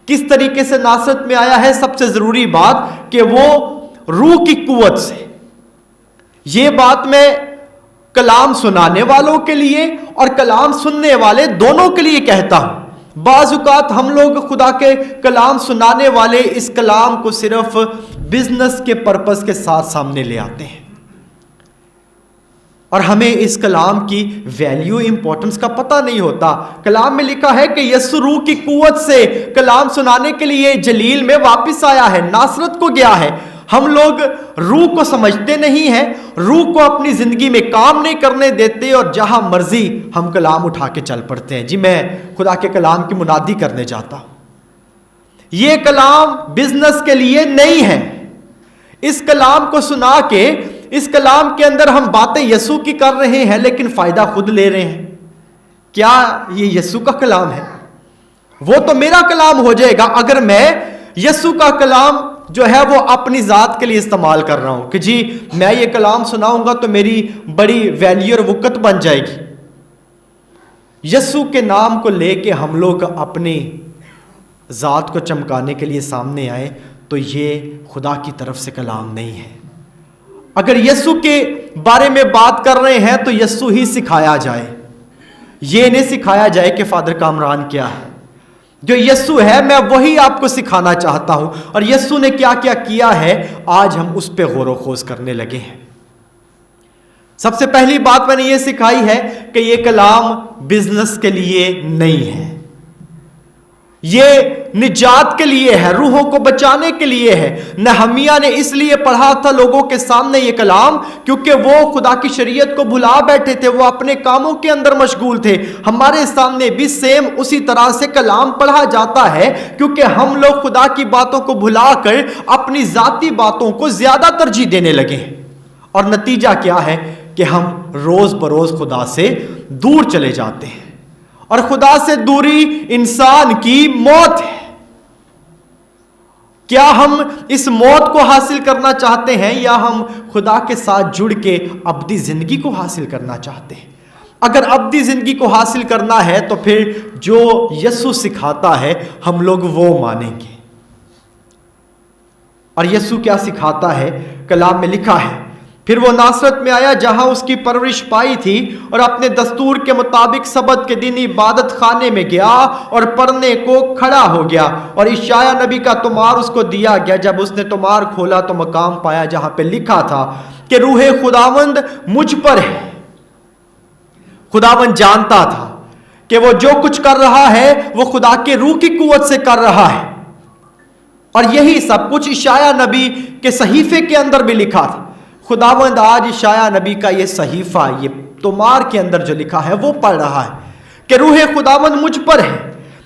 کس طریقے سے ناصرت میں آیا ہے؟ سب سے ضروری بات کہ وہ روح کی قوت سے. یہ بات میں کلام سنانے والوں کے لیے اور کلام سننے والے دونوں کے لیے کہتا ہوں. بعض اوقات ہم لوگ خدا کے کلام سنانے والے اس کلام کو صرف بزنس کے پرپس کے ساتھ سامنے لے آتے ہیں، اور ہمیں اس کلام کی ویلیو امپورٹنس کا پتہ نہیں ہوتا. کلام میں لکھا ہے کہ یسوع روح کی قوت سے کلام سنانے کے لیے جلیل میں واپس آیا ہے، ناصرت کو گیا ہے. ہم لوگ روح کو سمجھتے نہیں ہیں، روح کو اپنی زندگی میں کام نہیں کرنے دیتے، اور جہاں مرضی ہم کلام اٹھا کے چل پڑتے ہیں. جی میں خدا کے کلام کی منادی کرنے جاتا ہوں. یہ کلام بزنس کے لیے نہیں ہے. اس کلام کو سنا کے اس کلام کے اندر ہم باتیں یسوع کی کر رہے ہیں لیکن فائدہ خود لے رہے ہیں. کیا یہ یسوع کا کلام ہے؟ وہ تو میرا کلام ہو جائے گا اگر میں یسوع کا کلام جو ہے وہ اپنی ذات کے لیے استعمال کر رہا ہوں کہ جی میں یہ کلام سناؤں گا تو میری بڑی ویلیو اور وقت بن جائے گی. یسوع کے نام کو لے کے ہم لوگ اپنی ذات کو چمکانے کے لیے سامنے آئے تو یہ خدا کی طرف سے کلام نہیں ہے. اگر یسوع کے بارے میں بات کر رہے ہیں تو یسوع ہی سکھایا جائے. یہ نہیں سکھایا جائے کہ فادر کامران کیا ہے. جو یسوع ہے میں وہی آپ کو سکھانا چاہتا ہوں، اور یسوع نے کیا کیا کیا ہے آج ہم اس پہ غور و خوض کرنے لگے ہیں. سب سے پہلی بات میں نے یہ سکھائی ہے کہ یہ کلام بزنس کے لیے نہیں ہے. یہ نجات کے لیے ہے، روحوں کو بچانے کے لیے ہے. نہمیہ نے اس لیے پڑھا تھا لوگوں کے سامنے یہ کلام کیونکہ وہ خدا کی شریعت کو بھلا بیٹھے تھے، وہ اپنے کاموں کے اندر مشغول تھے. ہمارے سامنے بھی سیم اسی طرح سے کلام پڑھا جاتا ہے کیونکہ ہم لوگ خدا کی باتوں کو بھلا کر اپنی ذاتی باتوں کو زیادہ ترجیح دینے لگے ہیں، اور نتیجہ کیا ہے کہ ہم روز بروز خدا سے دور چلے جاتے ہیں. اور خدا سے دوری انسان کی موت ہے. کیا ہم اس موت کو حاصل کرنا چاہتے ہیں یا ہم خدا کے ساتھ جڑ کے ابدی زندگی کو حاصل کرنا چاہتے ہیں؟ اگر ابدی زندگی کو حاصل کرنا ہے تو پھر جو یسوع سکھاتا ہے ہم لوگ وہ مانیں گے. اور یسوع کیا سکھاتا ہے؟ کلام میں لکھا ہے پھر وہ ناصرت میں آیا جہاں اس کی پرورش پائی تھی، اور اپنے دستور کے مطابق سبت کے دن عبادت خانے میں گیا اور پڑھنے کو کھڑا ہو گیا. اور اشعیا نبی کا تمار اس کو دیا گیا. جب اس نے تمار کھولا تو مقام پایا جہاں پہ لکھا تھا کہ روح خداوند مجھ پر ہے. خداوند جانتا تھا کہ وہ جو کچھ کر رہا ہے وہ خدا کے روح کی قوت سے کر رہا ہے، اور یہی سب کچھ اشعیا نبی کے صحیفے کے اندر بھی لکھا تھا. خداوند آج اشعیا نبی کا یہ صحیفہ، یہ تمار کے اندر جو لکھا ہے وہ پڑھ رہا ہے کہ روح خداوند مجھ پر ہے،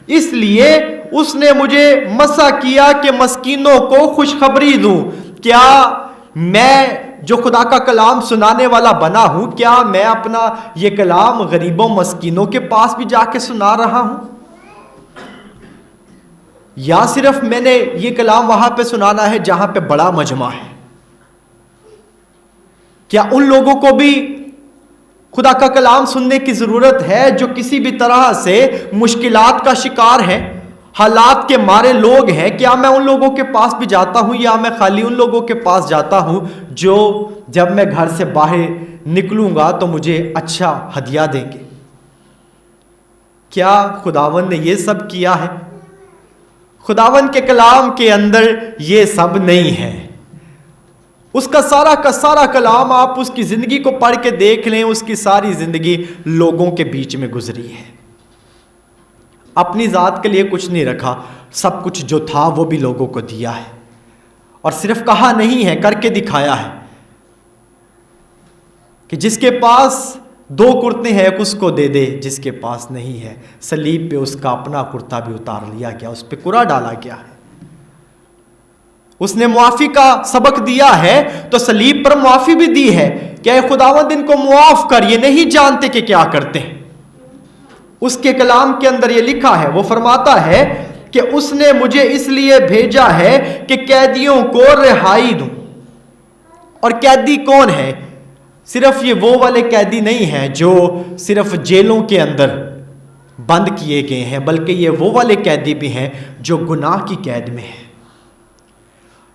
اس لیے اس نے مجھے مسح کیا کہ مسکینوں کو خوشخبری دوں. کیا میں جو خدا کا کلام سنانے والا بنا ہوں، کیا میں اپنا یہ کلام غریبوں مسکینوں کے پاس بھی جا کے سنا رہا ہوں، یا صرف میں نے یہ کلام وہاں پہ سنانا ہے جہاں پہ بڑا مجمع ہے؟ کیا ان لوگوں کو بھی خدا کا کلام سننے کی ضرورت ہے جو کسی بھی طرح سے مشکلات کا شکار ہیں، حالات کے مارے لوگ ہیں؟ کیا میں ان لوگوں کے پاس بھی جاتا ہوں، یا میں خالی ان لوگوں کے پاس جاتا ہوں جو جب میں گھر سے باہر نکلوں گا تو مجھے اچھا ہدیہ دیں گے؟ کیا خداوند نے یہ سب کیا ہے؟ خداوند کے کلام کے اندر یہ سب نہیں ہے. اس کا سارا کلام آپ اس کی زندگی کو پڑھ کے دیکھ لیں، اس کی ساری زندگی لوگوں کے بیچ میں گزری ہے. اپنی ذات کے لیے کچھ نہیں رکھا، سب کچھ جو تھا وہ بھی لوگوں کو دیا ہے، اور صرف کہا نہیں ہے، کر کے دکھایا ہے کہ جس کے پاس 2 کرتے ہیں ایک اس کو دے دے، جس کے پاس نہیں ہے صلیب پہ اس کا اپنا کرتا بھی اتار لیا گیا، اس پہ کرا ڈالا گیا ہے. اس نے معافی کا سبق دیا ہے تو صلیب پر معافی بھی دی ہے کہ اے خداوند ان کو معاف کر، یہ نہیں جانتے کہ کیا کرتے ہیں. اس کے کلام کے اندر یہ لکھا ہے، وہ فرماتا ہے کہ اس نے مجھے اس لیے بھیجا ہے کہ قیدیوں کو رہائی دوں. اور قیدی کون ہے؟ صرف یہ وہ والے قیدی نہیں ہیں جو صرف جیلوں کے اندر بند کیے گئے ہیں، بلکہ یہ وہ والے قیدی بھی ہیں جو گناہ کی قید میں ہیں،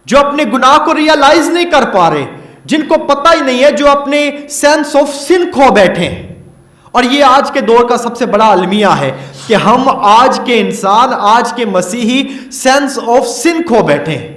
جو اپنے گناہ کو ریئلائز نہیں کر پا رہے، جن کو پتہ ہی نہیں ہے، جو اپنے سینس آف سن کھو بیٹھے ہیں۔ اور یہ آج کے دور کا سب سے بڑا المیہ ہے کہ ہم آج کے انسان، آج کے مسیحی سینس آف سن کھو بیٹھے ہیں۔